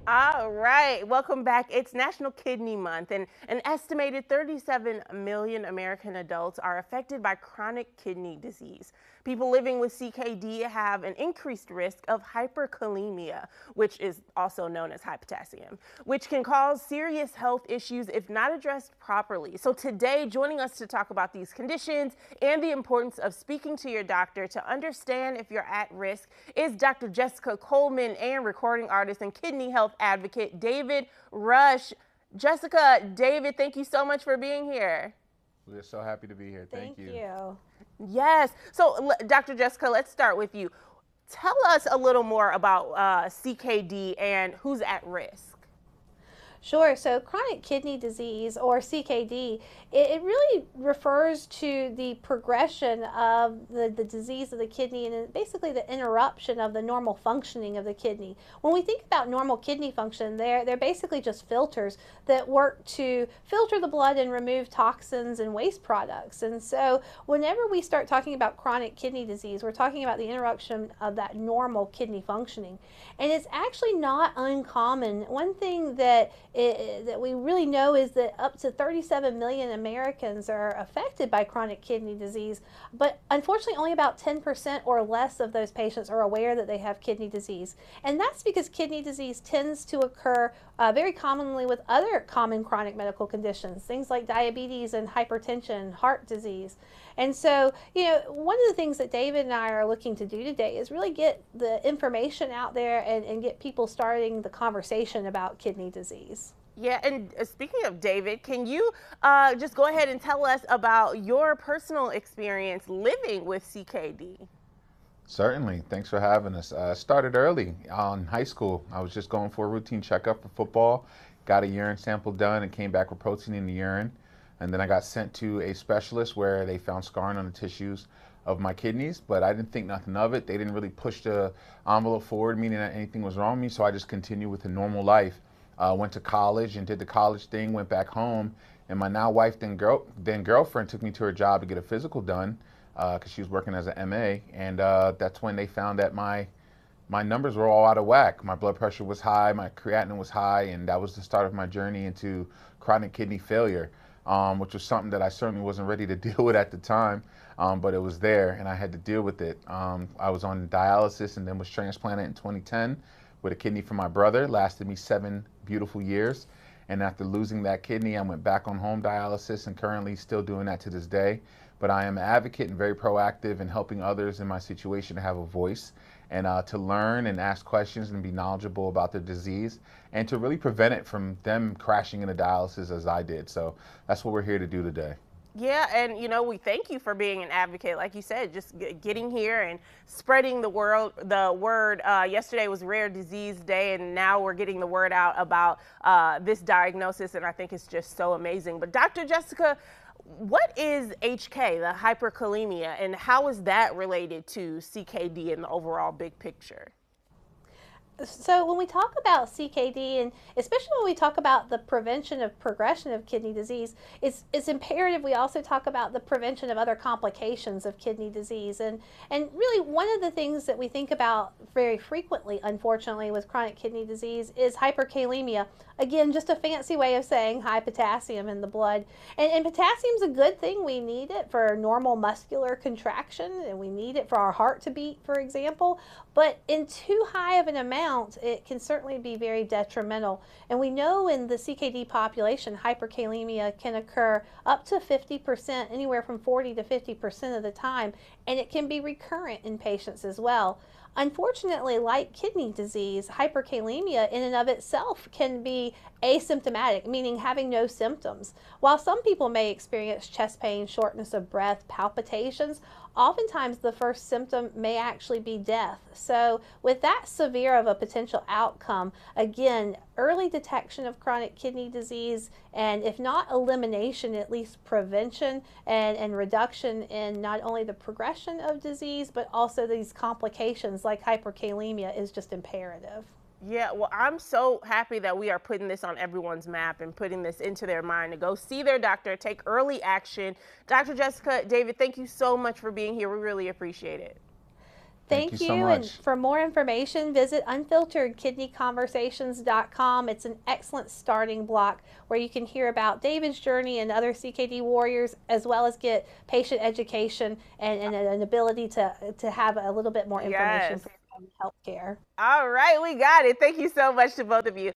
All right, welcome back. It's National Kidney Month, and an estimated 37 million American adults are affected by chronic kidney disease. People living with CKD have an increased risk of hyperkalemia, which is also known as high potassium, which can cause serious health issues if not addressed properly. So today, joining us to talk about these conditions and the importance of speaking to your doctor to understand if you're at risk is Dr. Jessica Coleman and recording artist and kidney health advocate David Rush. Jessica, David, thank you so much for being here. We're so happy to be here. Thank Thank you. you. Yes. So, Dr. Jessica, let's start with you. Tell us a little more about CKD and who's at risk. Sure. So chronic kidney disease, or CKD, it really refers to the progression of the disease of the kidney and basically the interruption of the normal functioning of the kidney. When we think about normal kidney function, they're basically just filters that work to filter the blood and remove toxins and waste products. And so whenever we start talking about chronic kidney disease, we're talking about the interruption of that normal kidney functioning. And it's actually not uncommon. One thing that we really know is that up to 37 million Americans are affected by chronic kidney disease, but unfortunately only about 10% or less of those patients are aware that they have kidney disease. And that's because kidney disease tends to occur very commonly with other common chronic medical conditions, things like diabetes and hypertension, heart disease. And so, one of the things that David and I are looking to do today is really get the information out there and get people starting the conversation about kidney disease. Yeah, and speaking of David, can you just go ahead and tell us about your personal experience living with CKD? Certainly. Thanks for having us. Started early in high school. I was just going for a routine checkup for football, got a urine sample done, and came back with protein in the urine. And then I got sent to a specialist where they found scarring on the tissues of my kidneys, but I didn't think nothing of it. They didn't really push the envelope forward, meaning that anything was wrong with me, so I just continued with a normal life. Went to college and did the college thing, went back home, and my now wife, then girlfriend, took me to her job to get a physical done because she was working as an MA, and that's when they found that my numbers were all out of whack. My blood pressure was high, my creatinine was high, and that was the start of my journey into chronic kidney failure, which was something that I certainly wasn't ready to deal with at the time, but it was there, and I had to deal with it. I was on dialysis and then was transplanted in 2010 with a kidney from my brother. Lasted me 7 beautiful years. And after losing that kidney, I went back on home dialysis and currently still doing that to this day. But I am an advocate and very proactive in helping others in my situation to have a voice and to learn and ask questions and be knowledgeable about their disease and to really prevent it from them crashing into dialysis as I did. So that's what we're here to do today. Yeah, and we thank you for being an advocate. Like you said, just getting here and spreading the word. Yesterday was Rare Disease Day, and now we're getting the word out about this diagnosis, and I think it's just so amazing. But Dr. Jessica, what is HK, the hyperkalemia, and how is that related to CKD in the overall big picture? So when we talk about CKD, and especially when we talk about the prevention of progression of kidney disease, it's imperative we also talk about the prevention of other complications of kidney disease. And really one of the things that we think about very frequently, unfortunately, with chronic kidney disease is hyperkalemia. Again, just a fancy way of saying high potassium in the blood. And potassium's a good thing. We need it for normal muscular contraction, and we need it for our heart to beat, for example. But in too high of an amount, it can certainly be very detrimental. And we know in the CKD population, hyperkalemia can occur up to 50%, anywhere from 40 to 50% of the time, and it can be recurrent in patients as well. Unfortunately, like kidney disease, hyperkalemia in and of itself can be asymptomatic, meaning having no symptoms. While some people may experience chest pain, shortness of breath, palpitations, oftentimes the first symptom may actually be death. So with that severe of a potential outcome, again, early detection of chronic kidney disease, and if not elimination, at least prevention and reduction in not only the progression of disease, but also these complications like hyperkalemia is just imperative. Yeah, well, I'm so happy that we are putting this on everyone's map and putting this into their mind to go see their doctor, take early action. Dr. Jessica, David, thank you so much for being here. We really appreciate it. Thank you Thank so you. And much. for more information, visit unfilteredkidneyconversations.com. It's an excellent starting block where you can hear about David's journey and other CKD warriors, as well as get patient education and an ability to have a little bit more information Yes. for healthcare. All right, we got it. Thank you so much to both of you.